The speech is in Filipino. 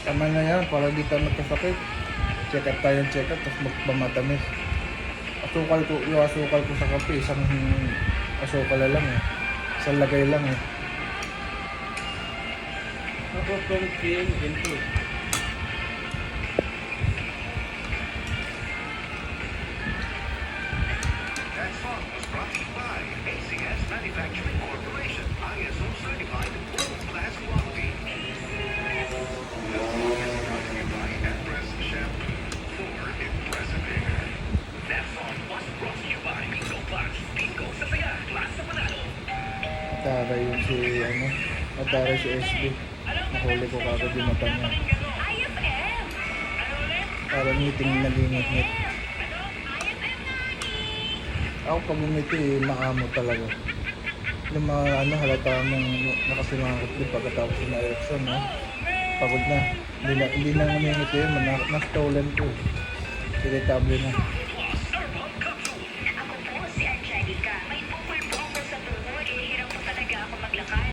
Tama na yan, para di tayo magkasakit. Check up tayo ng check up, tapos magpamatamis. Yung asukal ko sa kape, isang asukal lang eh. Isang lagay lang eh. Ako from PM ganito. That song was brought to you by ACS Manufacturing Corporation, ISO certified world-class quality. The song is brought to you by Empress Shampoo for impressive hair. That song was brought to you by Bingo Plus. Bingo sa saya, plus sa panalo. Taray yung si Taray si SB. Nahuli ko kagad yung mata niya. Para ngiting nagingit-ngit. Ako pag umiti, maamo talaga. Yung mga halata mong nakasimangot din pagkatapos ng election, no? Pagod na. Hindi na ngumingiti yun, na-stolen ko. Irritable na.